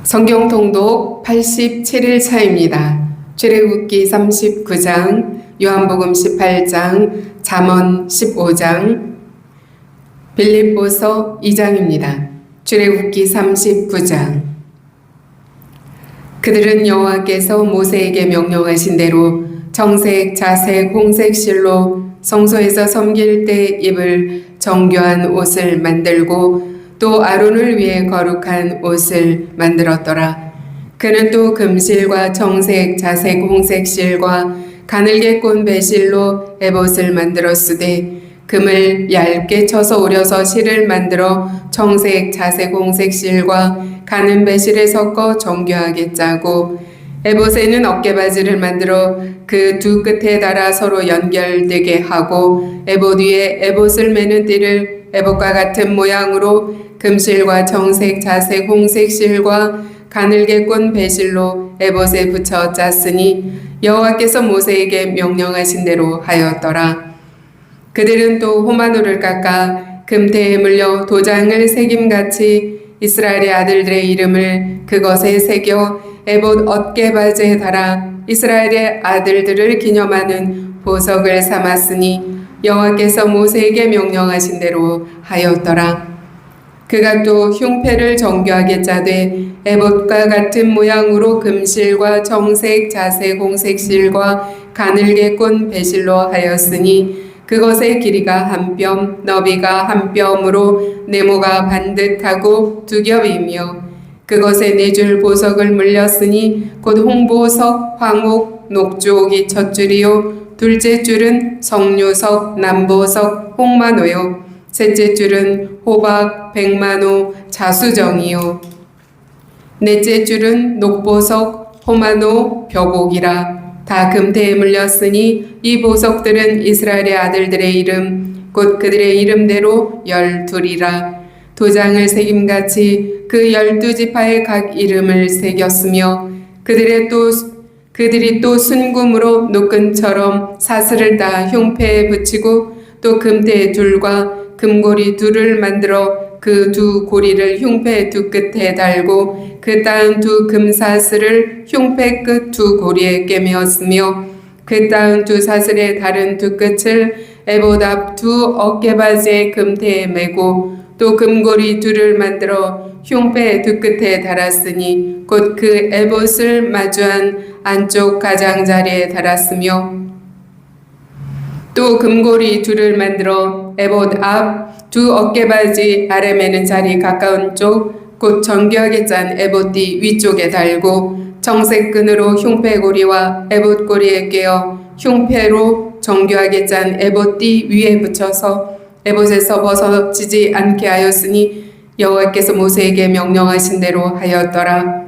성경 통독 87일 차입니다. 출애굽기 39장, 요한복음 18장, 잠언 15장, 빌립보서 2장입니다. 출애굽기 39장. 그들은 여호와께서 모세에게 명령하신 대로 정색, 자색, 홍색 실로 성소에서 섬길 때 입을 정교한 옷을 만들고 또 아론을 위해 거룩한 옷을 만들었더라. 그는 또 금실과 정색, 자색, 홍색 실과 가늘게 꼰 배실로 에봇을 만들었으되 금을 얇게 쳐서 오려서 실을 만들어 정색, 자색, 홍색 실과 가는 배실에 섞어 정교하게 짜고 에봇에는 어깨바지를 만들어 그 두 끝에 달아 서로 연결되게 하고 에봇 위에 에봇을 매는 띠를 에봇과 같은 모양으로 금실과 정색, 자색, 홍색 실과 가늘게 꼰 배실로 에봇에 붙여 짰으니 여호와께서 모세에게 명령하신 대로 하였더라. 그들은 또 호마노를 깎아 금태에 물려 도장을 새김같이 이스라엘의 아들들의 이름을 그것에 새겨 에봇 어깨바지에 달아 이스라엘의 아들들을 기념하는 보석을 삼았으니 여호와께서 모세에게 명령하신 대로 하였더라. 그가 또 흉패를 정교하게 짜되 에봇과 같은 모양으로 금실과 정색, 자색, 홍색 실과 가늘게 꼰 배실로 하였으니 그것의 길이가 한 뼘, 너비가 한 뼘으로 네모가 반듯하고 두 겹이며 그것에 네 줄 보석을 물렸으니 곧 홍보석, 황옥, 녹주옥이 첫 줄이요 둘째 줄은 성류석, 남보석, 홍마노요 셋째 줄은 호박, 백마노, 자수정이요 넷째 줄은 녹보석, 호마노, 벽옥이라. 다 금태에 물렸으니 이 보석들은 이스라엘의 아들들의 이름 곧 그들의 이름대로 12이라. 도장을 새김같이 그 12지파의 각 이름을 새겼으며 그들이 또 순금으로 노끈처럼 사슬을 따 흉패에 붙이고 또 금태의 둘과 금고리 둘을 만들어 그 두 고리를 흉패 두 끝에 달고 그 따은 두 금사슬을 흉패 끝 두 고리에 꿰매었으며 그 따은 두 사슬의 다른 두 끝을 에봇 앞 두 어깨바지의 금태에 매고 또 금고리 둘을 만들어 흉패 두 끝에 달았으니 곧 그 에봇을 마주한 안쪽 가장자리에 달았으며 또 금고리 둘을 만들어 에봇 앞 두 어깨바지 아래 매는 자리 가까운 쪽 곧 정교하게 짠 에봇띠 위쪽에 달고 정색 끈으로 흉패고리와 에봇고리에 꿰어 흉패로 정교하게 짠 에봇띠 위에 붙여서 에봇에서 벗어지지 않게 하였으니 여호와께서 모세에게 명령하신 대로 하였더라.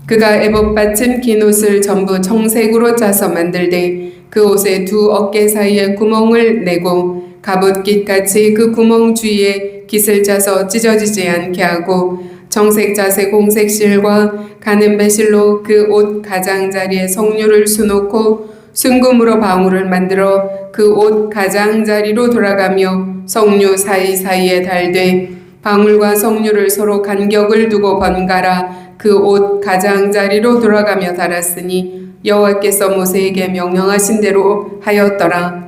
그가 에봇 받침 긴 옷을 전부 청색으로 짜서 만들되 그 옷의 두 어깨 사이에 구멍을 내고 갑옷깃같이 그 구멍 주위에 깃을 짜서 찢어지지 않게 하고 정색, 자색, 홍색 실과 가는 배실로 그 옷 가장자리에 성류를 수놓고 순금으로 방울을 만들어 그 옷 가장자리로 돌아가며 성류 사이사이에 달되 방울과 성류를 서로 간격을 두고 번갈아 그 옷 가장자리로 돌아가며 달았으니 여호와께서 모세에게 명령하신 대로 하였더라.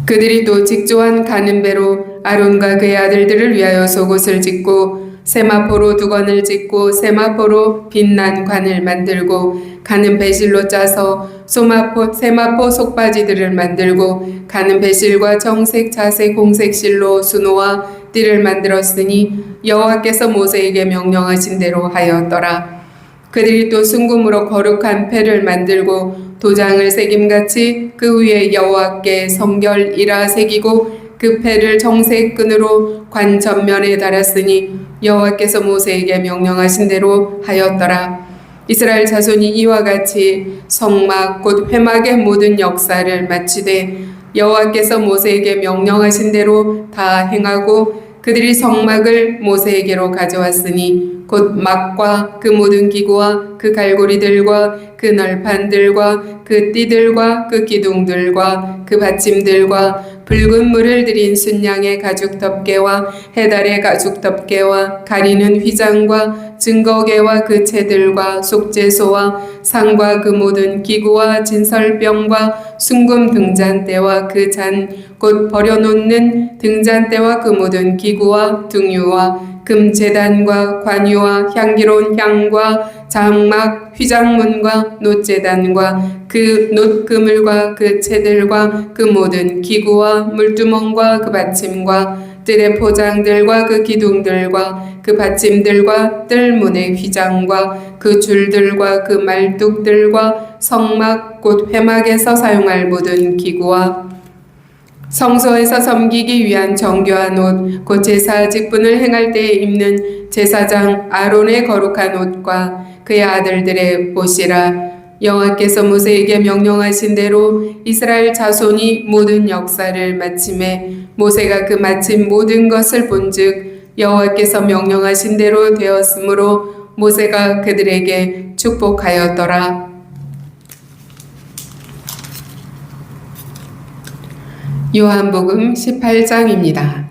그들이 또 직조한 가는 배로 아론과 그의 아들들을 위하여 속옷을 짓고 세마포로 두건을 짓고 세마포로 빛난 관을 만들고 가는 배실로 짜서 세마포 속바지들을 만들고 가는 배실과 정색, 자색, 홍색 실로 수노와 띠를 만들었으니 여호와께서 모세에게 명령하신 대로 하였더라. 그들이 또 순금으로 거룩한 패를 만들고 도장을 새김같이 그 위에 여호와께 성결이라 새기고 그 패를 정색 끈으로 관 전면에 달았으니 여호와께서 모세에게 명령하신 대로 하였더라. 이스라엘 자손이 이와 같이 성막 곧 회막의 모든 역사를 마치되 여호와께서 모세에게 명령하신 대로 다 행하고 그들이 성막을 모세에게로 가져왔으니 곧 막과 그 모든 기구와 그 갈고리들과 그 널판들과 그 띠들과 그 기둥들과 그 받침들과 붉은 물을 들인 순양의 가죽 덮개와 해달의 가죽 덮개와 가리는 휘장과 증거개와 그 채들과 속죄소와 상과 그 모든 기구와 진설병과 순금 등잔대와 그 잔 곧 버려놓는 등잔대와 그 모든 기구와 등유와 금제단과 관유와 향기로운 향과 장막 휘장문과 놋제단과 그 놋그물과 그 채들과 그 모든 기구와 물두멍과 그 받침과 뜰의 포장들과 그 기둥들과 그 받침들과 뜰문의 휘장과 그 줄들과 그 말뚝들과 성막 곧 회막에서 사용할 모든 기구와 성소에서 섬기기 위한 정교한 옷, 곧 제사 직분을 행할 때에 입는 제사장 아론의 거룩한 옷과 그의 아들들의 옷이라. 여호와께서 모세에게 명령하신 대로 이스라엘 자손이 모든 역사를 마침에 모세가 그 마친 모든 것을 본즉 여호와께서 명령하신 대로 되었으므로 모세가 그들에게 축복하였더라. 요한복음 18장입니다.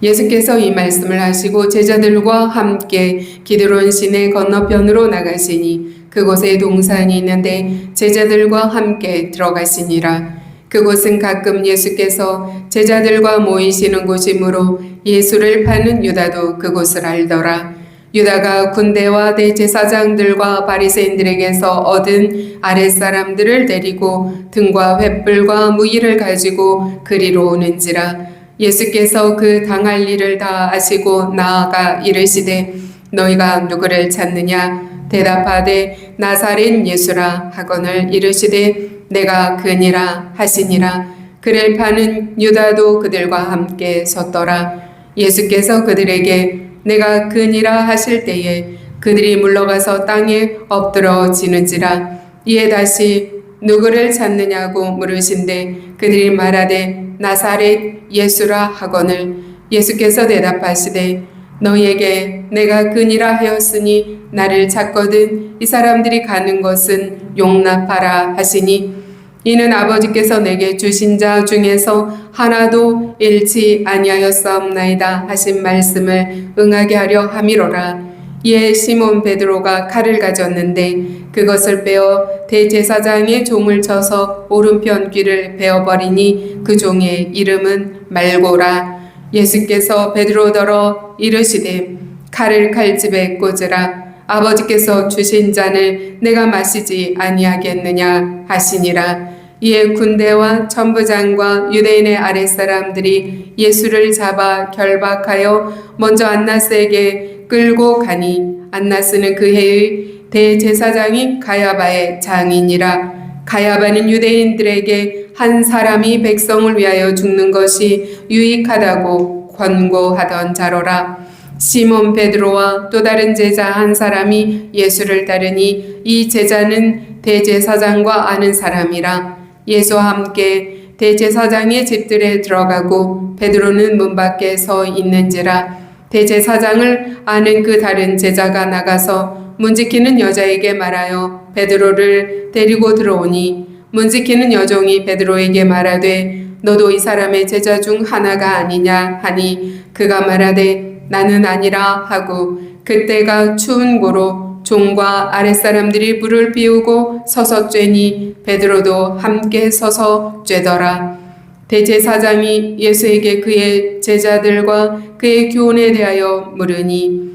예수께서 이 말씀을 하시고 제자들과 함께 기드론 시내 건너편으로 나가시니 그곳에 동산이 있는데 제자들과 함께 들어가시니라. 그곳은 가끔 예수께서 제자들과 모이시는 곳이므로 예수를 파는 유다도 그곳을 알더라. 유다가 군대와 대제사장들과 바리새인들에게서 얻은 아랫사람들을 데리고 등과 횃불과 무기를 가지고 그리로 오는지라. 예수께서 그 당할 일을 다 아시고 나아가 이르시되 너희가 누구를 찾느냐? 대답하되 나사렛 예수라 하거늘 이르시되 내가 그니라 하시니라. 그를 파는 유다도 그들과 함께 섰더라. 예수께서 그들에게 내가 그니라 하실 때에 그들이 물러가서 땅에 엎드러지는지라. 이에 다시 누구를 찾느냐고 물으신데 그들이 말하되 나사렛 예수라 하거늘 예수께서 대답하시되 너희에게 내가 그니라 하였으니 나를 찾거든 이 사람들이 가는 것은 용납하라 하시니 이는 아버지께서 내게 주신 자 중에서 하나도 잃지 아니하였사옵나이다 하신 말씀을 응하게 하려 함이로라. 이에 시몬 베드로가 칼을 가졌는데 그것을 빼어 대제사장의 종을 쳐서 오른편 귀를 베어버리니 그 종의 이름은 말고라. 예수께서 베드로더러 이르시되 칼을 칼집에 꽂으라. 아버지께서 주신 잔을 내가 마시지 아니하겠느냐 하시니라. 이에 군대와 천부장과 유대인의 아랫사람들이 예수를 잡아 결박하여 먼저 안나스에게 끌고 가니 안나스는 그 해의 대제사장이 가야바의 장인이라. 가야바는 유대인들에게 한 사람이 백성을 위하여 죽는 것이 유익하다고 권고하던 자로라. 시몬 베드로와 또 다른 제자 한 사람이 예수를 따르니 이 제자는 대제사장과 아는 사람이라. 예수와 함께 대제사장의 집들에 들어가고 베드로는 문 밖에 서 있는지라. 대제사장을 아는 그 다른 제자가 나가서 문지키는 여자에게 말하여 베드로를 데리고 들어오니 문지키는 여종이 베드로에게 말하되 너도 이 사람의 제자 중 하나가 아니냐 하니 그가 말하되 나는 아니라 하고 그때가 추운 고로 종과 아랫사람들이 불을 피우고 서서 쬐니 베드로도 함께 서서 쬐더라. 대제사장이 예수에게 그의 제자들과 그의 교훈에 대하여 물으니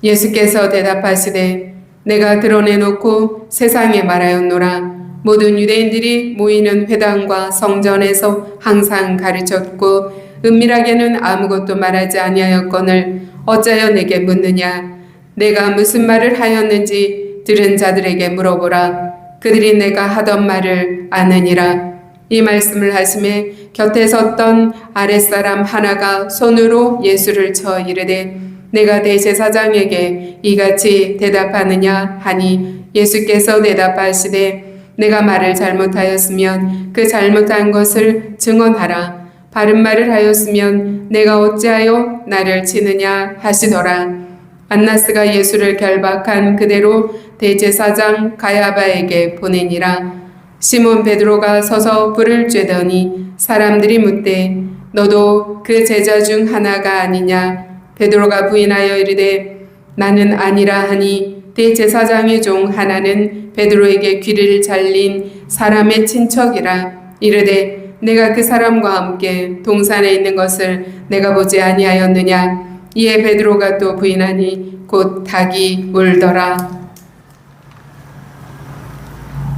예수께서 대답하시되 내가 드러내놓고 세상에 말하였노라. 모든 유대인들이 모이는 회당과 성전에서 항상 가르쳤고 은밀하게는 아무것도 말하지 아니하였거늘 어찌하여 내게 묻느냐. 내가 무슨 말을 하였는지 들은 자들에게 물어보라. 그들이 내가 하던 말을 아느니라. 이 말씀을 하심에 곁에 섰던 아랫사람 하나가 손으로 예수를 쳐 이르되 내가 대제사장에게 이같이 대답하느냐 하니 예수께서 대답하시되 내가 말을 잘못하였으면 그 잘못한 것을 증언하라. 바른 말을 하였으면 내가 어찌하여 나를 치느냐 하시더라. 안나스가 예수를 결박한 그대로 대제사장 가야바에게 보내니라. 시몬 베드로가 서서 불을 쬐더니 사람들이 묻되 너도 그 제자 중 하나가 아니냐? 베드로가 부인하여 이르되 나는 아니라 하니 대제사장의 종 하나는 베드로에게 귀를 잘린 사람의 친척이라 이르되 내가 그 사람과 함께 동산에 있는 것을 내가 보지 아니하였느냐? 이에 베드로가 또 부인하니 곧 닭이 울더라.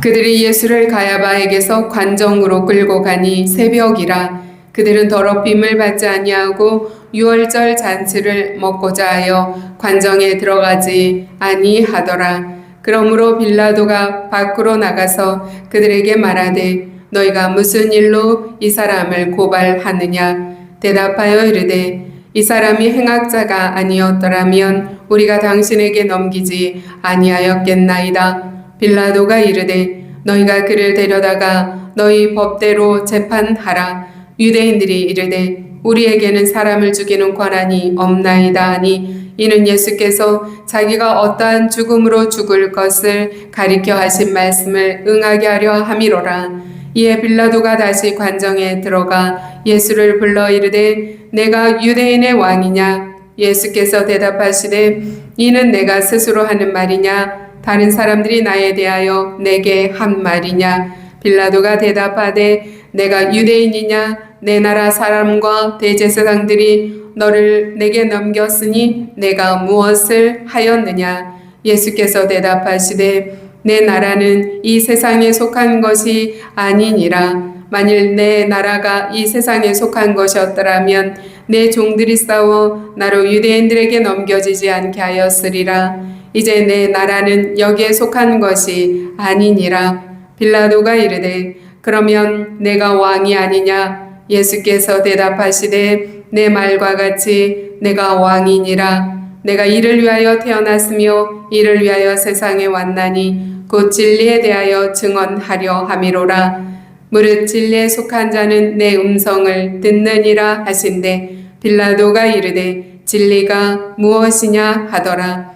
그들이 예수를 가야바에게서 관정으로 끌고 가니 새벽이라. 그들은 더럽힘을 받지 아니하고 유월절 잔치를 먹고자 하여 관정에 들어가지 아니하더라. 그러므로 빌라도가 밖으로 나가서 그들에게 말하되 너희가 무슨 일로 이 사람을 고발하느냐? 대답하여 이르되 이 사람이 행악자가 아니었더라면 우리가 당신에게 넘기지 아니하였겠나이다. 빌라도가 이르되 너희가 그를 데려다가 너희 법대로 재판하라. 유대인들이 이르되 우리에게는 사람을 죽이는 권한이 없나이다 하니 이는 예수께서 자기가 어떠한 죽음으로 죽을 것을 가리켜 하신 말씀을 응하게 하려 함이로라. 이에 빌라도가 다시 관정에 들어가 예수를 불러 이르되 내가 유대인의 왕이냐? 예수께서 대답하시되 이는 내가 스스로 하는 말이냐? 다른 사람들이 나에 대하여 내게 한 말이냐? 빌라도가 대답하되 내가 유대인이냐? 내 나라 사람과 대제사장들이 너를 내게 넘겼으니 내가 무엇을 하였느냐? 예수께서 대답하시되 내 나라는 이 세상에 속한 것이 아니니라. 만일 내 나라가 이 세상에 속한 것이었더라면 내 종들이 싸워 나로 유대인들에게 넘겨지지 않게 하였으리라. 이제 내 나라는 여기에 속한 것이 아니니라. 빌라도가 이르되 그러면 내가 왕이 아니냐? 예수께서 대답하시되 내 말과 같이 내가 왕이니라. 내가 이를 위하여 태어났으며 이를 위하여 세상에 왔나니 곧 진리에 대하여 증언하려 함이로라. 무릇 진리에 속한 자는 내 음성을 듣느니라 하신대 빌라도가 이르되 진리가 무엇이냐 하더라.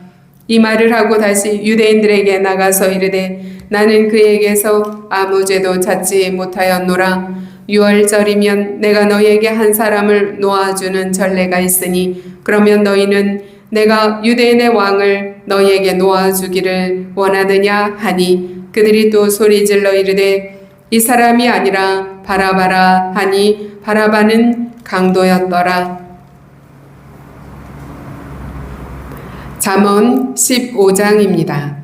이 말을 하고 다시 유대인들에게 나가서 이르되 나는 그에게서 아무 죄도 찾지 못하였노라. 유월절이면 내가 너희에게 한 사람을 놓아주는 전례가 있으니 그러면 너희는 내가 유대인의 왕을 너희에게 놓아주기를 원하느냐 하니 그들이 또 소리질러 이르되 이 사람이 아니라 바라바라 하니 바라바는 강도였더라. 잠언 15장입니다.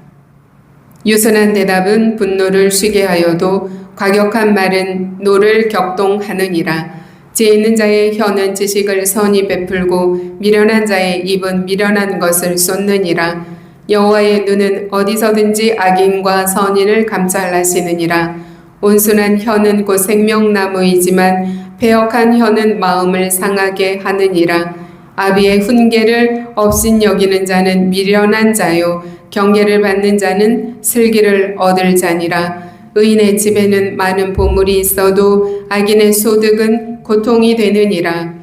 유순한 대답은 분노를 쉬게 하여도 과격한 말은 노를 격동하느니라. 지혜 있는 자의 혀는 지식을 선히 베풀고 미련한 자의 입은 미련한 것을 쏟느니라. 여호와의 눈은 어디서든지 악인과 선인을 감찰하시느니라. 온순한 혀는 곧 생명나무이지만 패역한 혀는 마음을 상하게 하느니라. 아비의 훈계를 업신여기는 자는 미련한 자요 경계를 받는 자는 슬기를 얻을 자니라. 의인의 집에는 많은 보물이 있어도 악인의 소득은 고통이 되느니라.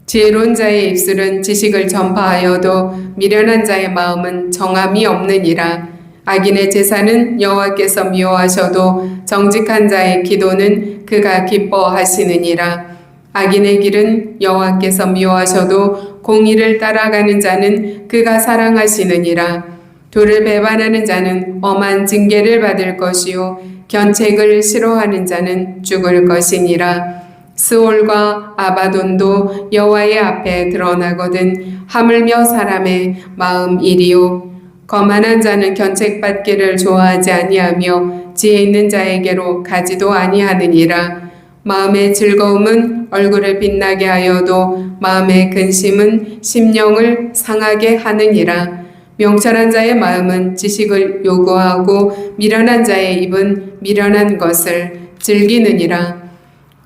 지혜로운 자의 입술은 지식을 전파하여도 미련한 자의 마음은 정함이 없느니라. 악인의 제사는 여호와께서 미워하셔도 정직한 자의 기도는 그가 기뻐하시느니라. 악인의 길은 여호와께서 미워하셔도 공의를 따라가는 자는 그가 사랑하시느니라. 도를 배반하는 자는 엄한 징계를 받을 것이요 견책을 싫어하는 자는 죽을 것이니라. 스올과 아바돈도 여호와의 앞에 드러나거든 하물며 사람의 마음 이리요. 거만한 자는 견책받기를 좋아하지 아니하며 지혜 있는 자에게로 가지도 아니하느니라. 마음의 즐거움은 얼굴을 빛나게 하여도 마음의 근심은 심령을 상하게 하느니라. 명철한 자의 마음은 지식을 요구하고 미련한 자의 입은 미련한 것을 즐기느니라.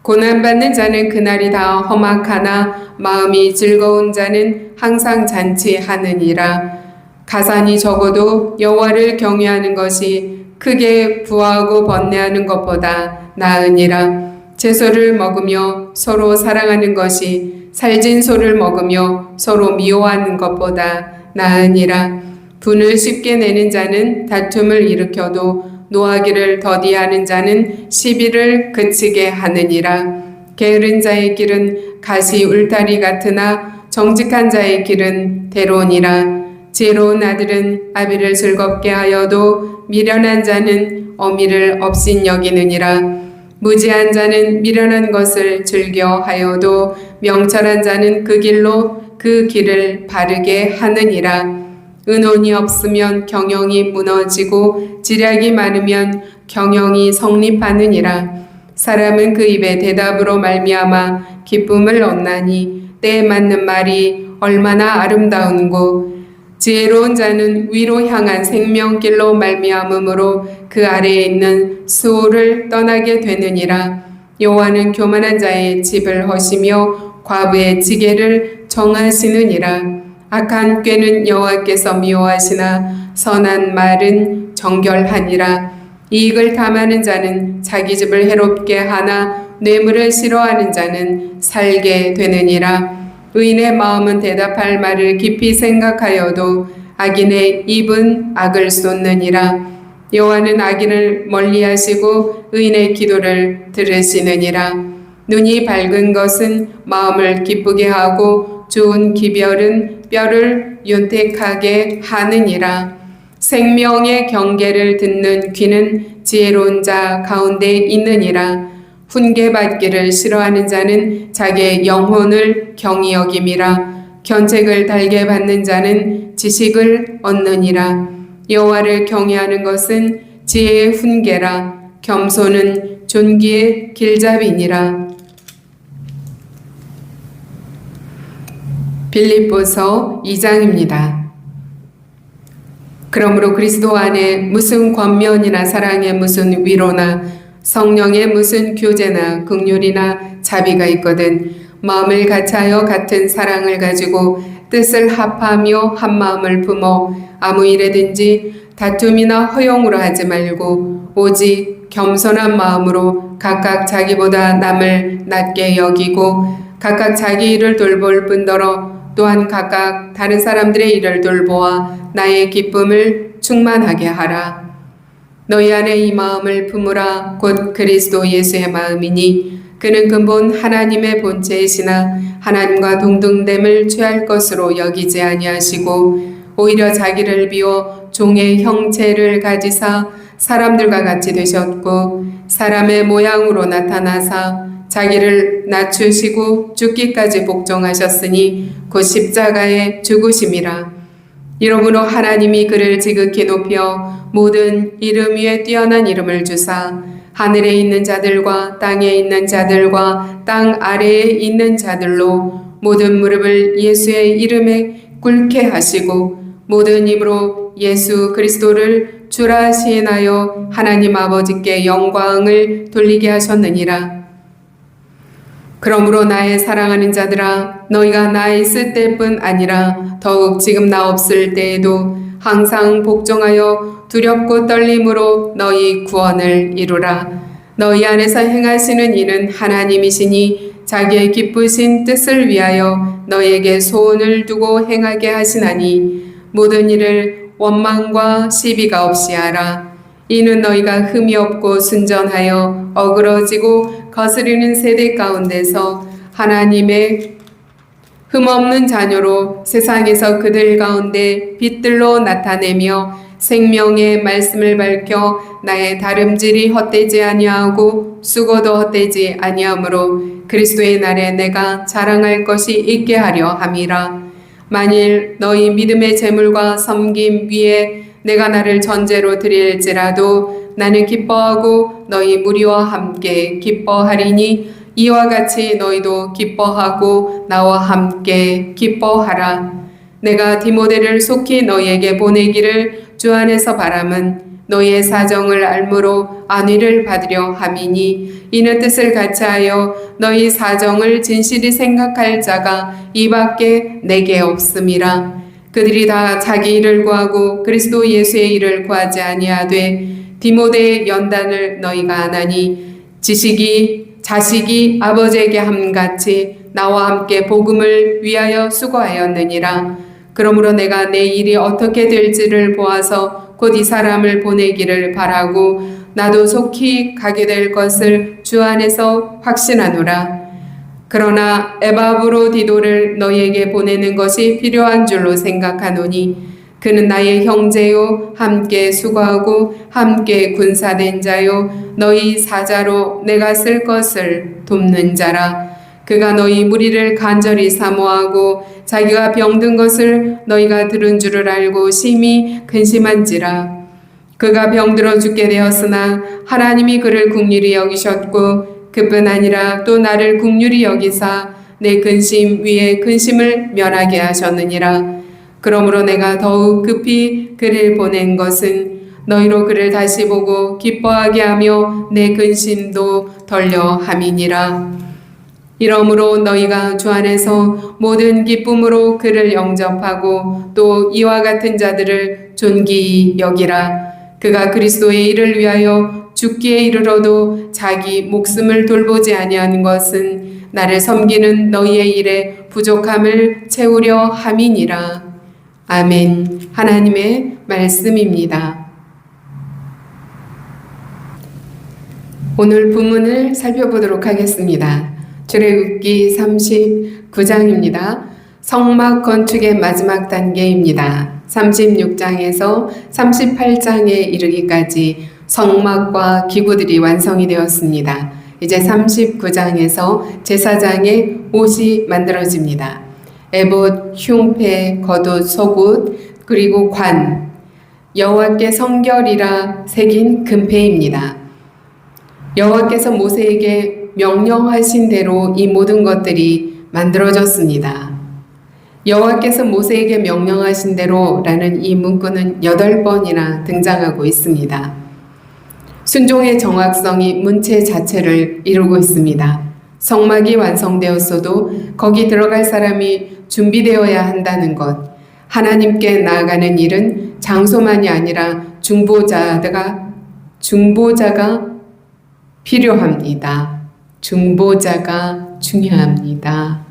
고난받는 자는 그날이 다 험악하나 마음이 즐거운 자는 항상 잔치하느니라. 가산이 적어도 여호와를 경외하는 것이 크게 부하고 번뇌하는 것보다 나으니라. 채소를 먹으며 서로 사랑하는 것이 살진 소를 먹으며 서로 미워하는 것보다 나으니라. 분을 쉽게 내는 자는 다툼을 일으켜도 노하기를 더디하는 자는 시비를 그치게 하느니라. 게으른 자의 길은 가시 울타리 같으나 정직한 자의 길은 대로니라. 지혜로운 아들은 아비를 즐겁게 하여도 미련한 자는 어미를 업신 여기느니라. 무지한 자는 미련한 것을 즐겨 하여도 명철한 자는 그 길로 그 길을 바르게 하느니라. 은혼이 없으면 경영이 무너지고 지략이 많으면 경영이 성립하느니라. 사람은 그 입의 대답으로 말미암아 기쁨을 얻나니 때에 맞는 말이 얼마나 아름다운고. 지혜로운 자는 위로 향한 생명길로 말미암음으로 그 아래에 있는 수호를 떠나게 되느니라. 여호와는 교만한 자의 집을 허시며 과부의 지게를 정하시느니라. 악한 꾀는 여호와께서 미워하시나 선한 말은 정결하니라. 이익을 탐하는 자는 자기 집을 해롭게 하나 뇌물을 싫어하는 자는 살게 되느니라. 의인의 마음은 대답할 말을 깊이 생각하여도 악인의 입은 악을 쏟느니라. 여호와는 악인을 멀리하시고 의인의 기도를 들으시느니라. 눈이 밝은 것은 마음을 기쁘게 하고 좋은 기별은 뼈를 윤택하게 하느니라. 생명의 경계를 듣는 귀는 지혜로운 자 가운데 있느니라. 훈계받기를 싫어하는 자는 자기의 영혼을 경히 여김이라. 견책을 달게 받는 자는 지식을 얻느니라. 여호와를 경외하는 것은 지혜의 훈계라. 겸손은 존귀의 길잡이니라. 빌립보서 2장입니다. 그러므로 그리스도 안에 무슨 권면이나 사랑에 무슨 위로나 성령의 무슨 교제나 긍휼이나 자비가 있거든 마음을 같이하여 같은 사랑을 가지고 뜻을 합하며 한 마음을 품어 아무 일에든지 다툼이나 허용으로 하지 말고 오직 겸손한 마음으로 각각 자기보다 남을 낮게 여기고 각각 자기 일을 돌볼 뿐더러 또한 각각 다른 사람들의 일을 돌보아 나의 기쁨을 충만하게 하라. 너희 안에 이 마음을 품으라. 곧 그리스도 예수의 마음이니 그는 근본 하나님의 본체이시나 하나님과 동등됨을 취할 것으로 여기지 아니하시고 오히려 자기를 비워 종의 형체를 가지사 사람들과 같이 되셨고 사람의 모양으로 나타나사 자기를 낮추시고 죽기까지 복종하셨으니 곧 십자가에 죽으심이라. 이러므로 하나님이 그를 지극히 높여 모든 이름 위에 뛰어난 이름을 주사 하늘에 있는 자들과 땅에 있는 자들과 땅 아래에 있는 자들로 모든 무릎을 예수의 이름에 꿇게 하시고 모든 입으로 예수 그리스도를 주라 시인하여 하나님 아버지께 영광을 돌리게 하셨느니라. 그러므로 나의 사랑하는 자들아 너희가 나 있을 때뿐 아니라 더욱 지금 나 없을 때에도 항상 복종하여 두렵고 떨림으로 너희 구원을 이루라. 너희 안에서 행하시는 일은 하나님이시니 자기의 기쁘신 뜻을 위하여 너희에게 소원을 두고 행하게 하시나니 모든 일을 원망과 시비가 없이 하라. 이는 너희가 흠이 없고 순전하여 어그러지고 거스리는 세대 가운데서 하나님의 흠없는 자녀로 세상에서 그들 가운데 빛들로 나타내며 생명의 말씀을 밝혀 나의 다름질이 헛되지 아니하고 수고도 헛되지 아니하므로 그리스도의 날에 내가 자랑할 것이 있게 하려 함이라. 만일 너희 믿음의 재물과 섬김 위에 내가 나를 전제로 드릴지라도 나는 기뻐하고 너희 무리와 함께 기뻐하리니 이와 같이 너희도 기뻐하고 나와 함께 기뻐하라. 내가 디모데를 속히 너희에게 보내기를 주 안에서 바람은 너희의 사정을 알므로 안위를 받으려 함이니 이는 뜻을 같이하여 너희 사정을 진실히 생각할 자가 이밖에 내게 없음이라. 그들이 다 자기 일을 구하고 그리스도 예수의 일을 구하지 아니하되 디모데의 연단을 너희가 아나니 자식이 아버지에게 함같이 나와 함께 복음을 위하여 수고하였느니라. 그러므로 내가 내 일이 어떻게 될지를 보아서 곧 이 사람을 보내기를 바라고 나도 속히 가게 될 것을 주 안에서 확신하노라. 그러나 에바브로디도를 너희에게 보내는 것이 필요한 줄로 생각하노니 그는 나의 형제요 함께 수고하고 함께 군사된 자요 너희 사자로 내가 쓸 것을 돕는 자라. 그가 너희 무리를 간절히 사모하고 자기가 병든 것을 너희가 들은 줄을 알고 심히 근심한지라. 그가 병들어 죽게 되었으나 하나님이 그를 긍휼히 여기셨고 그뿐 아니라 또 나를 긍휼히 여기사 내 근심 위에 근심을 면하게 하셨느니라. 그러므로 내가 더욱 급히 그를 보낸 것은 너희로 그를 다시 보고 기뻐하게 하며 내 근심도 덜려 함이니라. 이러므로 너희가 주 안에서 모든 기쁨으로 그를 영접하고 또 이와 같은 자들을 존귀히 여기라. 그가 그리스도의 일을 위하여 죽기에 이르러도 자기 목숨을 돌보지 아니한 것은 나를 섬기는 너희의 일에 부족함을 채우려 함이니라. 아멘. 하나님의 말씀입니다. 오늘 본문을 살펴보도록 하겠습니다. 출애굽기 39장입니다. 성막 건축의 마지막 단계입니다. 36장에서 38장에 이르기까지 성막과 기구들이 완성이 되었습니다. 이제 39장에서 제사장의 옷이 만들어집니다. 에봇, 흉패, 겉옷, 속옷, 그리고 관, 여호와께 성결이라 새긴 금패입니다. 여호와께서 모세에게 명령하신 대로 이 모든 것들이 만들어졌습니다. 여호와께서 모세에게 명령하신 대로라는 이 문구는 8번이나 등장하고 있습니다. 순종의 정확성이 문체 자체를 이루고 있습니다. 성막이 완성되었어도 거기 들어갈 사람이 준비되어야 한다는 것, 하나님께 나아가는 일은 장소만이 아니라 중보자가 필요합니다. 중보자가 중요합니다.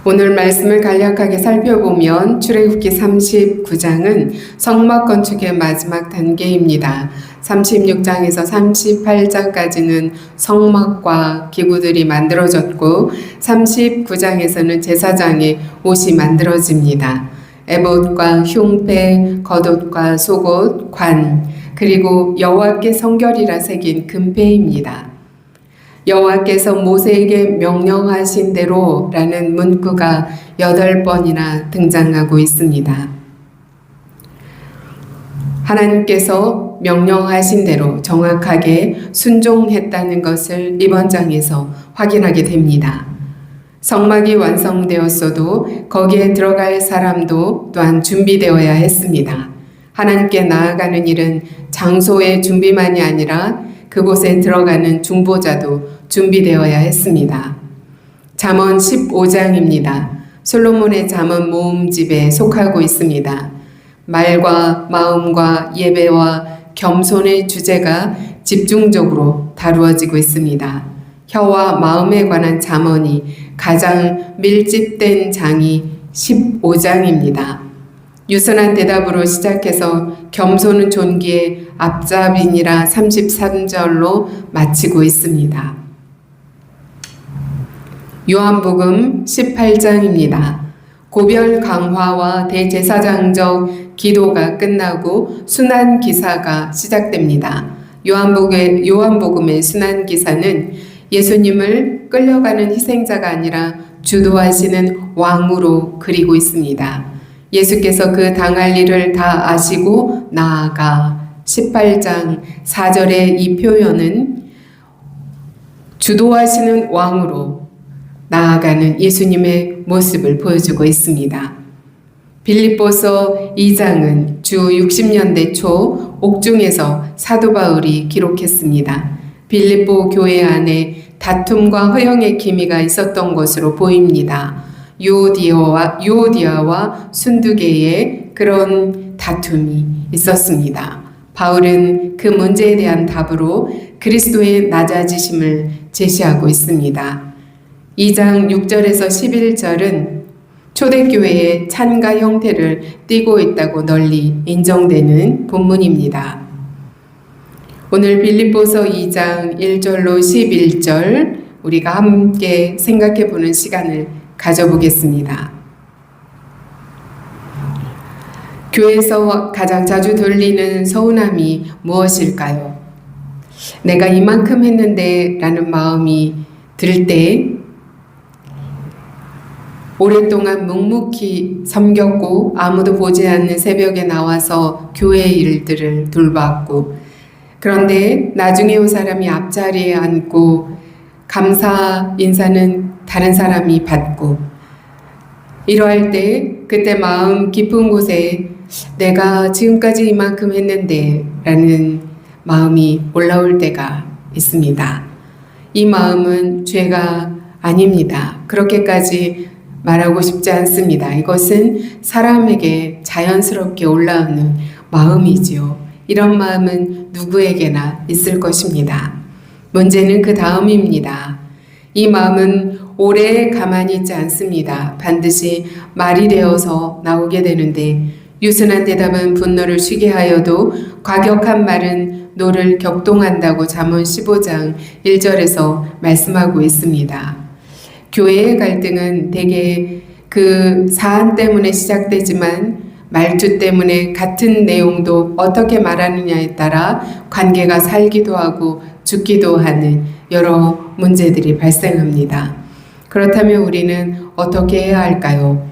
오늘 말씀을 간략하게 살펴보면 출애굽기 39장은 성막 건축의 마지막 단계입니다. 36장에서 38장까지는 성막과 기구들이 만들어졌고 39장에서는 제사장의 옷이 만들어집니다. 에봇과 흉패, 겉옷과 속옷, 관, 그리고 여호와께 성결이라 새긴 금패입니다. 여호와께서 모세에게 명령하신 대로라는 문구가 8번이나 등장하고 있습니다. 하나님께서 명령하신 대로 정확하게 순종했다는 것을 이번 장에서 확인하게 됩니다. 성막이 완성되었어도 거기에 들어갈 사람도 또한 준비되어야 했습니다. 하나님께 나아가는 일은 장소의 준비만이 아니라 그곳에 들어가는 중보자도 준비되어야 했습니다. 잠언 15장입니다. 솔로몬의 잠언 모음집에 속하고 있습니다. 말과 마음과 예배와 겸손의 주제가 집중적으로 다루어지고 있습니다. 혀와 마음에 관한 잠언이 가장 밀집된 장이 15장입니다. 유선한 대답으로 시작해서 겸손은 존귀의 앞잡이니라 33절로 마치고 있습니다. 요한복음 18장입니다. 고별 강화와 대제사장적 기도가 끝나고 순환 기사가 시작됩니다. 요한복음의 순환 기사는 예수님을 끌려가는 희생자가 아니라 주도하시는 왕으로 그리고 있습니다. 예수께서 그 당할 일을 다 아시고 나아가 18장 4절의 이 표현은 주도하시는 왕으로 나아가는 예수님의 모습을 보여주고 있습니다. 빌립보서 2장은 주 60년대 초 옥중에서 사도 바울이 기록했습니다. 빌립보 교회 안에 다툼과 허영의 기미가 있었던 것으로 보입니다. 유오디아와 순두계에 그런 다툼이 있었습니다. 바울은 그 문제에 대한 답으로 그리스도의 낮아지심을 제시하고 있습니다. 2장 6절에서 11절은 초대교회의 찬가 형태를 띠고 있다고 널리 인정되는 본문입니다. 오늘 빌립보서 2장 1절로 11절 우리가 함께 생각해 보는 시간을 가져보겠습니다. 교회에서 가장 자주 들리는 서운함이 무엇일까요? 내가 이만큼 했는데 라는 마음이 들 때 오랫동안 묵묵히 섬겼고 아무도 보지 않는 새벽에 나와서 교회의 일들을 돌봤고 그런데 나중에 온 사람이 앞자리에 앉고 감사 인사는 다른 사람이 받고 이러할 때 그때 마음 깊은 곳에 내가 지금까지 이만큼 했는데 라는 마음이 올라올 때가 있습니다. 이 마음은 죄가 아닙니다. 그렇게까지 말하고 싶지 않습니다. 이것은 사람에게 자연스럽게 올라오는 마음이지요. 이런 마음은 누구에게나 있을 것입니다. 문제는 그 다음입니다. 이 마음은 오래 가만히 있지 않습니다. 반드시 말이 되어서 나오게 되는데 유순한 대답은 분노를 쉬게 하여도 과격한 말은 노를 격동한다고 잠언 15장 1절에서 말씀하고 있습니다. 교회의 갈등은 대개 그 사안 때문에 시작되지만 말투 때문에 같은 내용도 어떻게 말하느냐에 따라 관계가 살기도 하고 죽기도 하는 여러 문제들이 발생합니다. 그렇다면 우리는 어떻게 해야 할까요?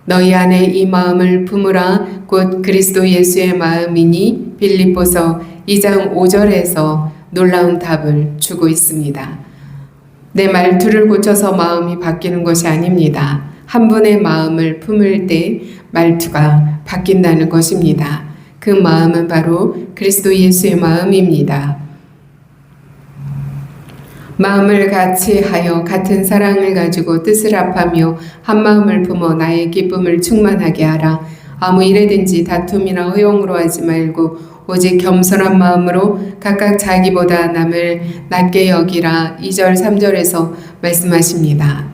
너희 안에 이 마음을 품으라 곧 그리스도 예수의 마음이니 빌립보서 2장 5절에서 놀라운 답을 주고 있습니다. 내 말투를 고쳐서 마음이 바뀌는 것이 아닙니다. 한 분의 마음을 품을 때 말투가 바뀐다는 것입니다. 그 마음은 바로 그리스도 예수의 마음입니다. 마음을 같이 하여 같은 사랑을 가지고 뜻을 합하며 한 마음을 품어 나의 기쁨을 충만하게 하라. 아무 일에든지 다툼이나 허용으로 하지 말고 오직 겸손한 마음으로 각각 자기보다 남을 낮게 여기라. 2절 3절에서 말씀하십니다.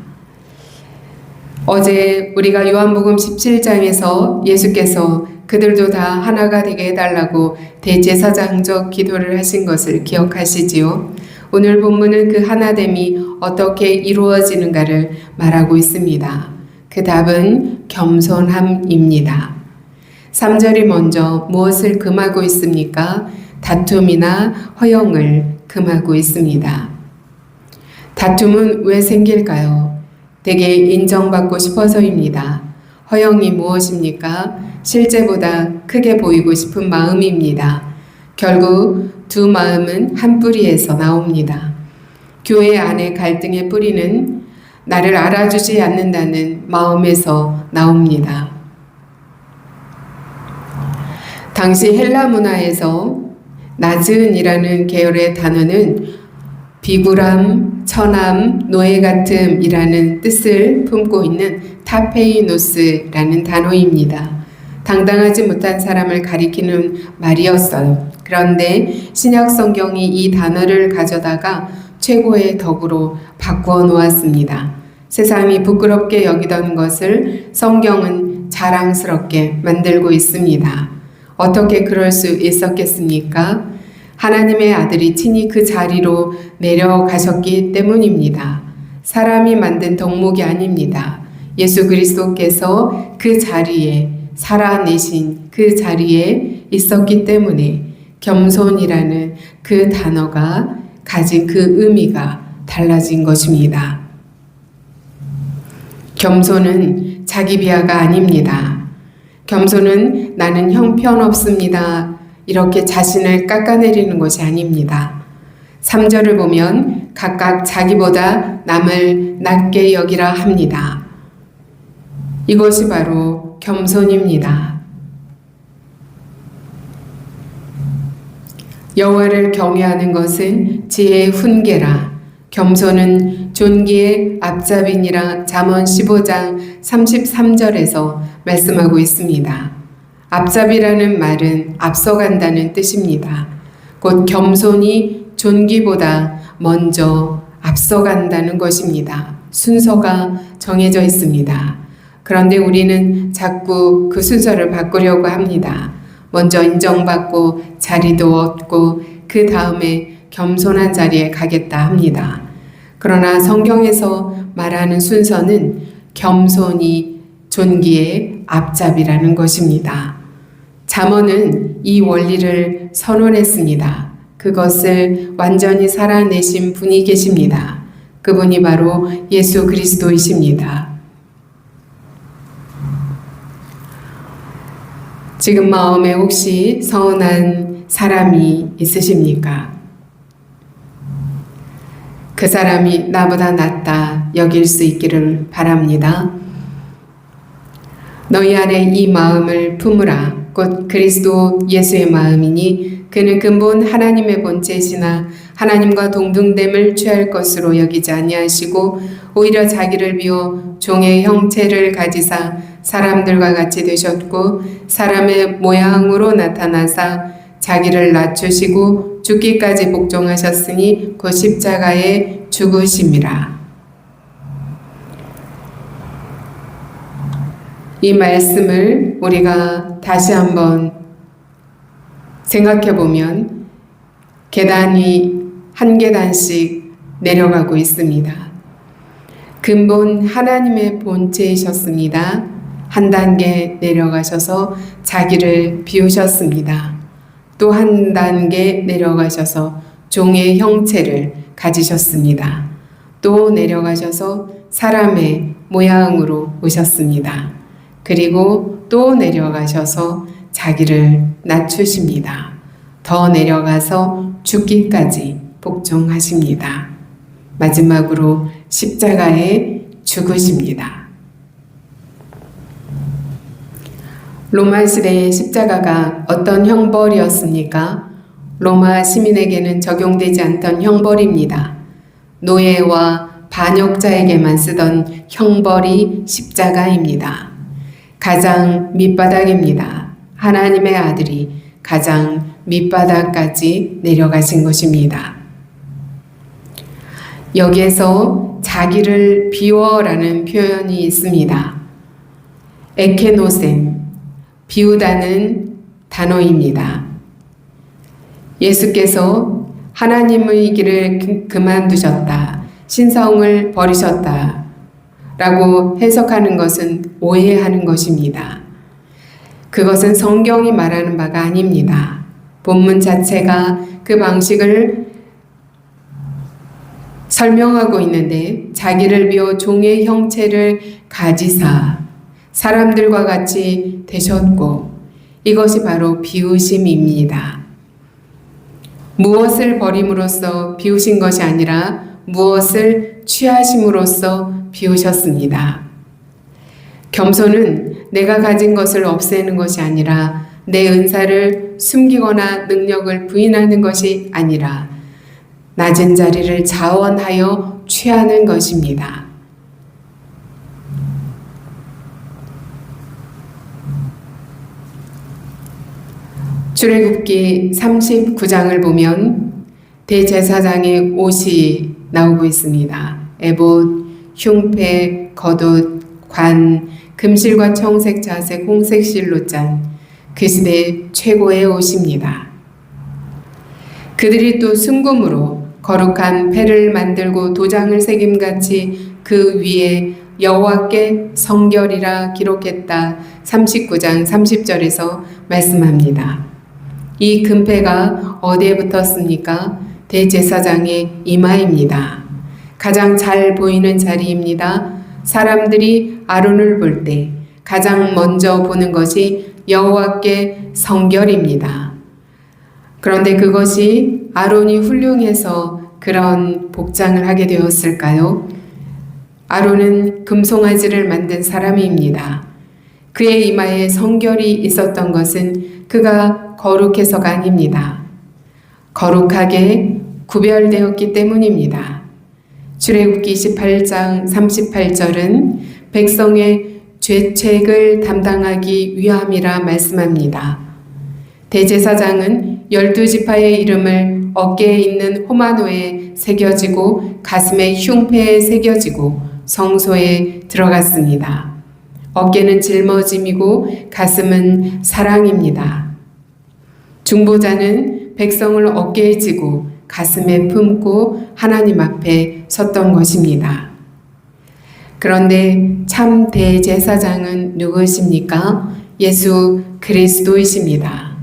어제 우리가 요한복음 17장에서 예수께서 그들도 다 하나가 되게 해달라고 대제사장적 기도를 하신 것을 기억하시지요? 오늘 본문은 그 하나됨이 어떻게 이루어지는가를 말하고 있습니다. 그 답은 겸손함입니다. 3절이 먼저 무엇을 금하고 있습니까? 다툼이나 허영을 금하고 있습니다. 다툼은 왜 생길까요? 대개 인정받고 싶어서입니다. 허영이 무엇입니까? 실제보다 크게 보이고 싶은 마음입니다. 결국 두 마음은 한 뿌리에서 나옵니다. 교회 안의 갈등의 뿌리는 나를 알아주지 않는다는 마음에서 나옵니다. 당시 헬라 문화에서 나즈은이라는 계열의 단어는 비굴함, 천함, 노예 같음이라는 뜻을 품고 있는 타페이노스라는 단어입니다. 당당하지 못한 사람을 가리키는 말이었어요. 그런데 신약 성경이 이 단어를 가져다가 최고의 덕으로 바꾸어 놓았습니다. 세상이 부끄럽게 여기던 것을 성경은 자랑스럽게 만들고 있습니다. 어떻게 그럴 수 있었겠습니까? 하나님의 아들이 친히 그 자리로 내려가셨기 때문입니다. 사람이 만든 덕목이 아닙니다. 예수 그리스도께서 그 자리에 살아내신 그 자리에 있었기 때문에 겸손이라는 그 단어가 가진 그 의미가 달라진 것입니다. 겸손은 자기 비하가 아닙니다. 겸손은 나는 형편없습니다. 이렇게 자신을 깎아내리는 것이 아닙니다. 3절을 보면 각각 자기보다 남을 낮게 여기라 합니다. 이것이 바로 겸손입니다. 여호와를 경외하는 것은 지혜의 훈계라. 겸손은 존귀의 앞잡이니라 잠언 15장 33절에서 말씀하고 있습니다. 앞잡이라는 말은 앞서간다는 뜻입니다. 곧 겸손이 존귀보다 먼저 앞서간다는 것입니다. 순서가 정해져 있습니다. 그런데 우리는 자꾸 그 순서를 바꾸려고 합니다. 먼저 인정받고 자리도 얻고 그 다음에 겸손한 자리에 가겠다 합니다. 그러나 성경에서 말하는 순서는 겸손이 존귀의 앞잡이라는 것입니다. 잠언은 이 원리를 선언했습니다. 그것을 완전히 살아내신 분이 계십니다. 그분이 바로 예수 그리스도이십니다. 지금 마음에 혹시 서운한 사람이 있으십니까? 그 사람이 나보다 낫다 여길 수 있기를 바랍니다. 너희 안에 이 마음을 품으라. 곧 그리스도 예수의 마음이니 그는 근본 하나님의 본체시나 하나님과 동등됨을 취할 것으로 여기지 아니하시고 오히려 자기를 비워 종의 형체를 가지사 사람들과 같이 되셨고 사람의 모양으로 나타나사 자기를 낮추시고 죽기까지 복종하셨으니 곧 십자가에 죽으심이라. 이 말씀을 우리가 다시 한번 생각해 보면 계단이 한 계단씩 내려가고 있습니다. 근본 하나님의 본체이셨습니다. 한 단계 내려가셔서 자기를 비우셨습니다. 또 한 단계 내려가셔서 종의 형체를 가지셨습니다. 또 내려가셔서 사람의 모양으로 오셨습니다. 그리고 또 내려가셔서 자기를 낮추십니다. 더 내려가서 죽기까지 복종하십니다. 마지막으로 십자가에 죽으십니다. 로마 시대의 십자가가 어떤 형벌이었습니까? 로마 시민에게는 적용되지 않던 형벌입니다. 노예와 반역자에게만 쓰던 형벌이 십자가입니다. 가장 밑바닥입니다. 하나님의 아들이 가장 밑바닥까지 내려가신 것입니다. 여기에서 자기를 비워라는 표현이 있습니다. 에케노셈, 비우다는 단어입니다. 예수께서 하나님의 길을 그만두셨다, 신성을 버리셨다 라고 해석하는 것은 오해하는 것입니다. 그것은 성경이 말하는 바가 아닙니다. 본문 자체가 그 방식을 설명하고 있는데 자기를 비워 종의 형체를 가지사 사람들과 같이 되셨고 이것이 바로 비우심입니다. 무엇을 버림으로써 비우신 것이 아니라 무엇을 취하심으로써 비우셨습니다. 겸손은 내가 가진 것을 없애는 것이 아니라 내 은사를 숨기거나 능력을 부인하는 것이 아니라 낮은 자리를 자원하여 취하는 것입니다. 출애굽기 39장을 보면 대제사장의 옷이 나오고 있습니다. 에봇, 흉패, 겉옷, 관, 금실과 청색, 자색, 홍색 실로 짠 그 시대 최고의 옷입니다. 그들이 또 순금으로 거룩한 패를 만들고 도장을 새김같이 그 위에 여호와께 성결이라 기록했다. 39장 30절에서 말씀합니다. 이 금패가 어디에 붙었습니까? 대제사장의 이마입니다. 가장 잘 보이는 자리입니다. 사람들이 아론을 볼 때 가장 먼저 보는 것이 여호와께 성결입니다. 그런데 그것이 아론이 훌륭해서 그런 복장을 하게 되었을까요? 아론은 금송아지를 만든 사람입니다. 그의 이마에 성결이 있었던 것은 그가 거룩해서가 아닙니다. 거룩하게 구별되었기 때문입니다. 출애굽기 28장 38절은 백성의 죄책을 담당하기 위함이라 말씀합니다. 대제사장은 12지파의 이름을 어깨에 있는 호마노에 새겨지고 가슴에 흉패에 새겨지고 성소에 들어갔습니다. 어깨는 짊어짐이고 가슴은 사랑입니다. 중보자는 백성을 어깨에 지고 가슴에 품고 하나님 앞에 섰던 것입니다. 그런데 참 대제사장은 누구십니까? 예수 그리스도이십니다.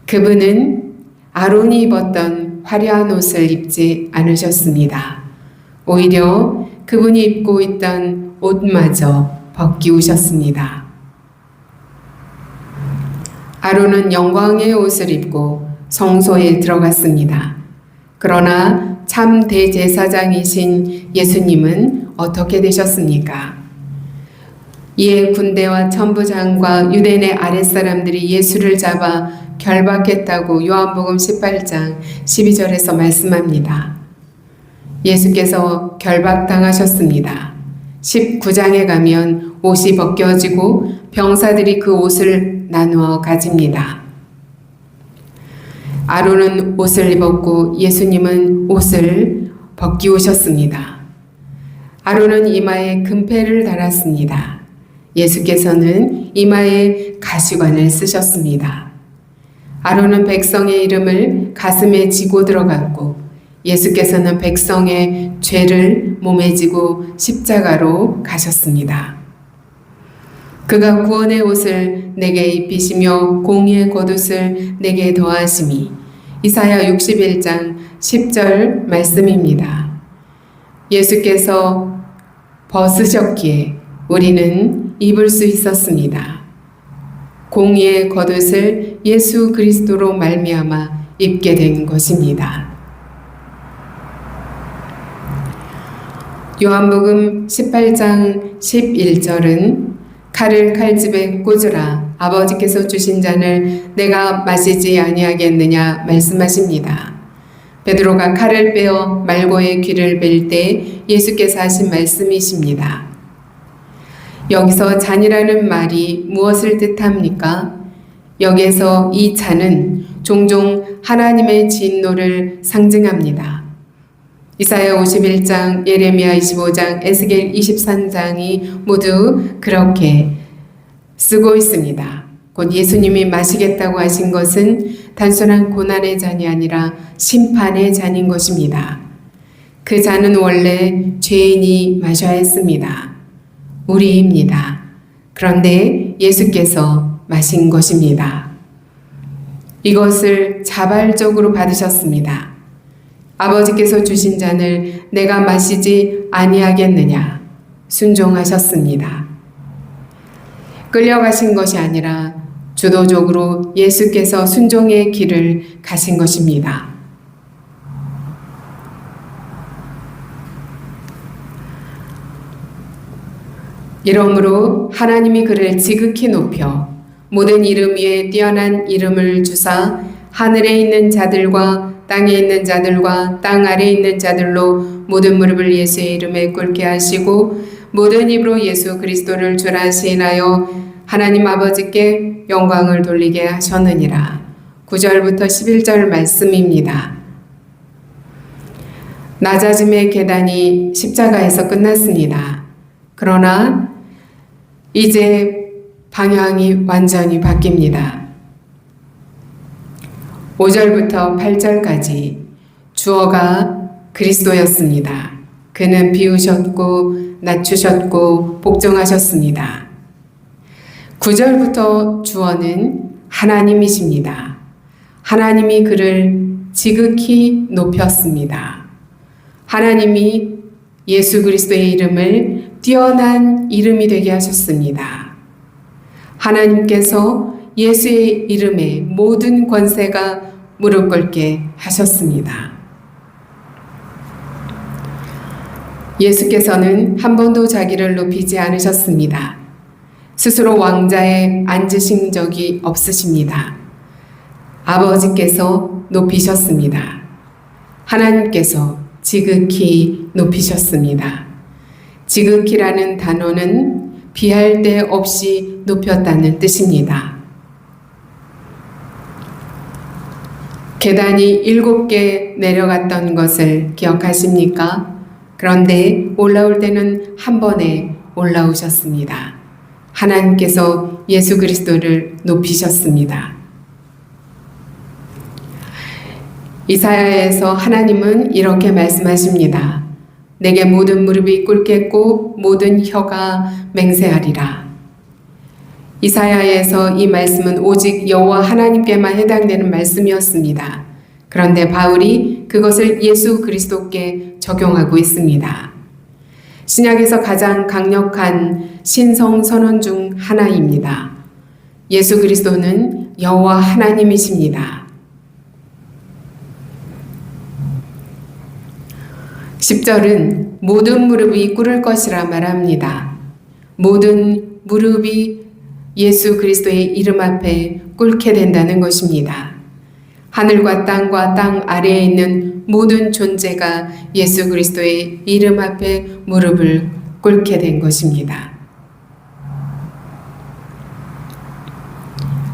그분은 아론이 입었던 화려한 옷을 입지 않으셨습니다. 오히려 그분이 입고 있던 옷마저 벗기우셨습니다. 아론은 영광의 옷을 입고 성소에 들어갔습니다. 그러나 참 대제사장이신 예수님은 어떻게 되셨습니까? 이에 군대와 천부장과 유대인의 아랫사람들이 예수를 잡아 결박했다고 요한복음 18장 12절에서 말씀합니다. 예수께서 결박당하셨습니다. 19장에 가면 옷이 벗겨지고 병사들이 그 옷을 나누어 가집니다. 아론은 옷을 입었고 예수님은 옷을 벗기우셨습니다. 아론은 이마에 금패를 달았습니다. 예수께서는 이마에 가시관을 쓰셨습니다. 아론은 백성의 이름을 가슴에 지고 들어갔고 예수께서는 백성의 죄를 몸에 지고 십자가로 가셨습니다. 그가 구원의 옷을 내게 입히시며 공의의 겉옷을 내게 더하심이 이사야 61장 10절 말씀입니다. 예수께서 벗으셨기에 우리는 입을 수 있었습니다. 공의의 겉옷을 예수 그리스도로 말미암아 입게 된 것입니다. 요한복음 18장 11절은 칼을 칼집에 꽂으라 아버지께서 주신 잔을 내가 마시지 아니하겠느냐 말씀하십니다. 베드로가 칼을 빼어 말고의 귀를 벨 때 예수께서 하신 말씀이십니다. 여기서 잔이라는 말이 무엇을 뜻합니까? 여기에서 이 잔은 종종 하나님의 진노를 상징합니다. 이사야 51장, 예레미야 25장, 에스겔 23장이 모두 그렇게 쓰고 있습니다. 곧 예수님이 마시겠다고 하신 것은 단순한 고난의 잔이 아니라 심판의 잔인 것입니다. 그 잔은 원래 죄인이 마셔야 했습니다. 우리입니다. 그런데 예수께서 마신 것입니다. 이것을 자발적으로 받으셨습니다. 아버지께서 주신 잔을 내가 마시지 아니하겠느냐 순종하셨습니다. 끌려가신 것이 아니라 주도적으로 예수께서 순종의 길을 가신 것입니다. 이러므로 하나님이 그를 지극히 높여 모든 이름 위에 뛰어난 이름을 주사 하늘에 있는 자들과 땅에 있는 자들과 땅 아래에 있는 자들로 모든 무릎을 예수의 이름에 꿇게 하시고 모든 입으로 예수 그리스도를 주라 시인하여 하나님 아버지께 영광을 돌리게 하셨느니라. 9절부터 11절 말씀입니다. 낮아짐의 계단이 십자가에서 끝났습니다. 그러나 이제 방향이 완전히 바뀝니다. 5절부터 8절까지 주어가 그리스도였습니다. 그는 비우셨고 낮추셨고 복종하셨습니다. 9절부터 주어는 하나님이십니다. 하나님이 그를 지극히 높였습니다. 하나님이 예수 그리스도의 이름을 뛰어난 이름이 되게 하셨습니다. 하나님께서 예수의 이름에 모든 권세가 무릎 꿇게 하셨습니다. 예수께서는 한 번도 자기를 높이지 않으셨습니다. 스스로 왕자에 앉으신 적이 없으십니다. 아버지께서 높이셨습니다. 하나님께서 지극히 높이셨습니다. 지극히라는 단어는 비할 데 없이 높였다는 뜻입니다. 계단이 7개 내려갔던 것을 기억하십니까? 그런데 올라올 때는 한 번에 올라오셨습니다. 하나님께서 예수 그리스도를 높이셨습니다. 이사야에서 하나님은 이렇게 말씀하십니다. 내게 모든 무릎이 꿇겠고 모든 혀가 맹세하리라. 이사야에서 이 말씀은 오직 여호와 하나님께만 해당되는 말씀이었습니다. 그런데 바울이 그것을 예수 그리스도께 적용하고 있습니다. 신약에서 가장 강력한 신성 선언 중 하나입니다. 예수 그리스도는 여호와 하나님이십니다. 10절은 모든 무릎이 꿇을 것이라 말합니다. 모든 무릎이 예수 그리스도의 이름 앞에 꿇게 된다는 것입니다. 하늘과 땅과 땅 아래에 있는 모든 존재가 예수 그리스도의 이름 앞에 무릎을 꿇게 된 것입니다.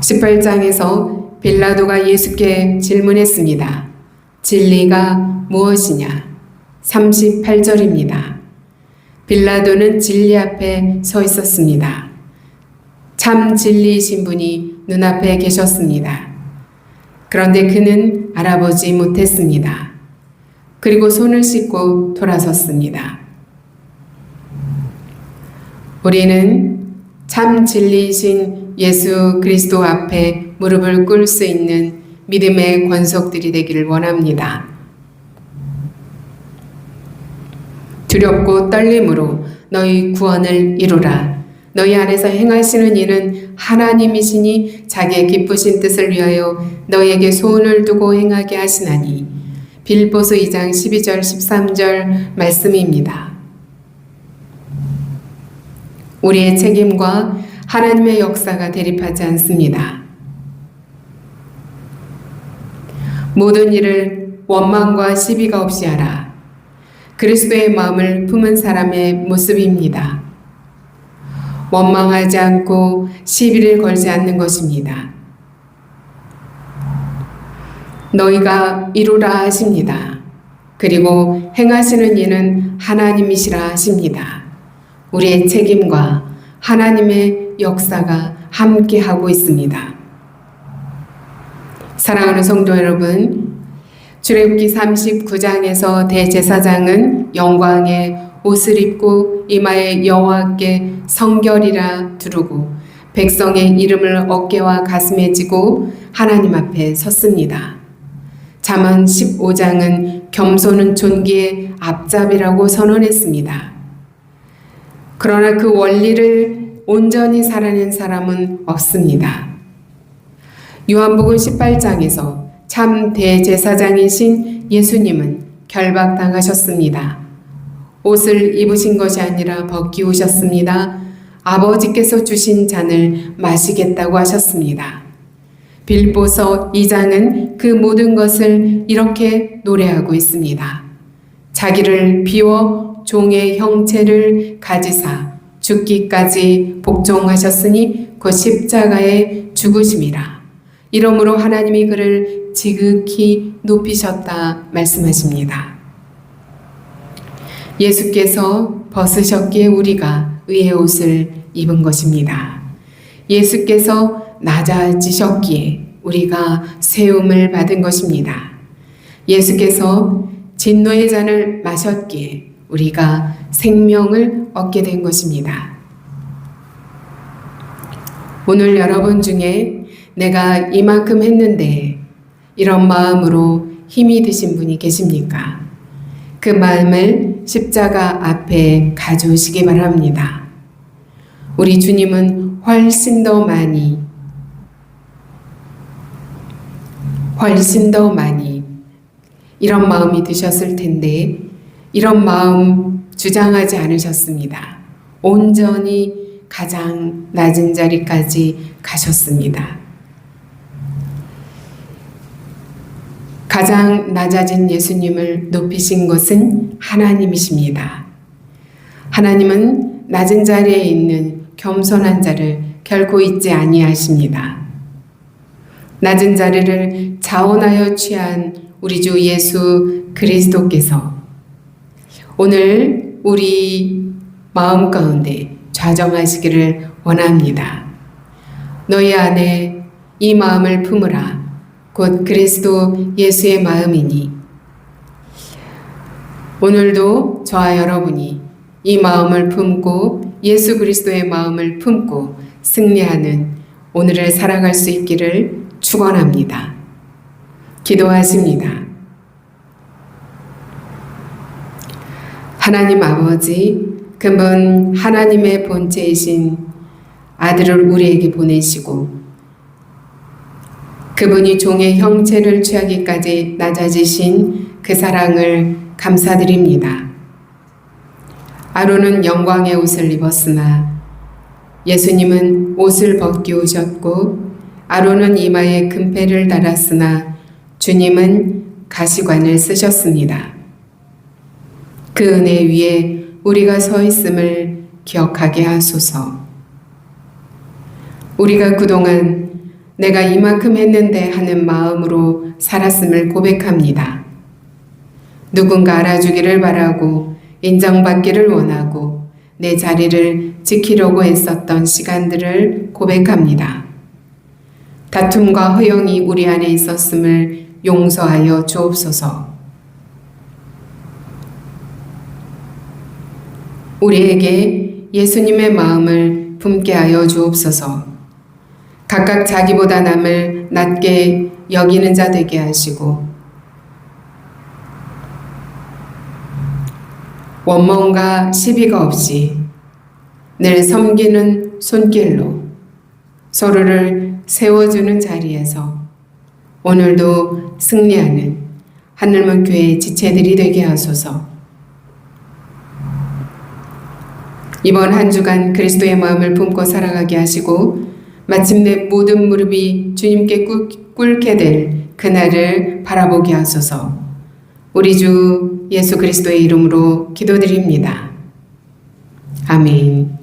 18장에서 빌라도가 예수께 질문했습니다. 진리가 무엇이냐? 38절입니다. 빌라도는 진리 앞에 서 있었습니다. 참 진리이신 분이 눈앞에 계셨습니다. 그런데 그는 알아보지 못했습니다. 그리고 손을 씻고 돌아섰습니다. 우리는 참 진리이신 예수 그리스도 앞에 무릎을 꿇을 수 있는 믿음의 권속들이 되기를 원합니다. 두렵고 떨림으로 너희 구원을 이루라. 너희 안에서 행하시는 일은 하나님이시니 자기의 기쁘신 뜻을 위하여 너희에게 소원을 두고 행하게 하시나니. 빌보서 2장 12절 13절 말씀입니다. 우리의 책임과 하나님의 역사가 대립하지 않습니다. 모든 일을 원망과 시비가 없이 하라. 그리스도의 마음을 품은 사람의 모습입니다. 원망하지 않고 시비를 걸지 않는 것입니다. 너희가 이루라 하십니다. 그리고 행하시는 이는 하나님이시라 하십니다. 우리의 책임과 하나님의 역사가 함께하고 있습니다. 사랑하는 성도 여러분, 출애굽기 39장에서 대제사장은 영광의 옷을 입고 이마에 여호와께 성결이라 두르고 백성의 이름을 어깨와 가슴에 지고 하나님 앞에 섰습니다. 잠언 15장은 겸손은 존귀의 앞잡이라고 선언했습니다. 그러나 그 원리를 온전히 살아낸 사람은 없습니다. 요한복음 18장에서 참 대제사장이신 예수님은 결박당하셨습니다. 옷을 입으신 것이 아니라 벗기우셨습니다. 아버지께서 주신 잔을 마시겠다고 하셨습니다. 빌보서 2장은 그 모든 것을 이렇게 노래하고 있습니다. 자기를 비워 종의 형체를 가지사 죽기까지 복종하셨으니 곧 십자가에 죽으심이라. 이러므로 하나님이 그를 지극히 높이셨다 말씀하십니다. 예수께서 벗으셨기에 우리가 의의 옷을 입은 것입니다. 예수께서 낮아지셨기에 우리가 세움을 받은 것입니다. 예수께서 진노의 잔을 마셨기에 우리가 생명을 얻게 된 것입니다. 오늘 여러분 중에 내가 이만큼 했는데 이런 마음으로 힘이 드신 분이 계십니까? 그 마음을 십자가 앞에 가져오시기 바랍니다. 우리 주님은 훨씬 더 많이 이런 마음이 드셨을 텐데 이런 마음 주장하지 않으셨습니다. 온전히 가장 낮은 자리까지 가셨습니다. 가장 낮아진 예수님을 높이신 것은 하나님이십니다. 하나님은 낮은 자리에 있는 겸손한 자를 결코 잊지 아니하십니다. 낮은 자리를 자원하여 취한 우리 주 예수 그리스도께서 오늘 우리 마음 가운데 좌정하시기를 원합니다. 너희 안에 이 마음을 품으라. 곧 그리스도 예수의 마음이니 오늘도 저와 여러분이 이 마음을 품고 예수 그리스도의 마음을 품고 승리하는 오늘을 살아갈 수 있기를 축원합니다. 기도하십니다. 하나님 아버지, 그분 하나님의 본체이신 아들을 우리에게 보내시고 그분이 종의 형체를 취하기까지 낮아지신 그 사랑을 감사드립니다. 아론은 영광의 옷을 입었으나 예수님은 옷을 벗기우셨고 아론은 이마에 금패를 달았으나 주님은 가시관을 쓰셨습니다. 그 은혜 위에 우리가 서 있음을 기억하게 하소서. 우리가 그동안 내가 이만큼 했는데 하는 마음으로 살았음을 고백합니다. 누군가 알아주기를 바라고 인정받기를 원하고 내 자리를 지키려고 했었던 시간들을 고백합니다. 다툼과 허영이 우리 안에 있었음을 용서하여 주옵소서. 우리에게 예수님의 마음을 품게 하여 주옵소서. 각각 자기보다 남을 낮게 여기는 자 되게 하시고 원망과 시비가 없이 늘 섬기는 손길로 서로를 세워주는 자리에서 오늘도 승리하는 하늘문 교회 지체들이 되게 하소서. 이번 한 주간 그리스도의 마음을 품고 살아가게 하시고 마침내 모든 무릎이 주님께 꿇게 될 그날을 바라보게 하소서. 우리 주 예수 그리스도의 이름으로 기도드립니다. 아멘.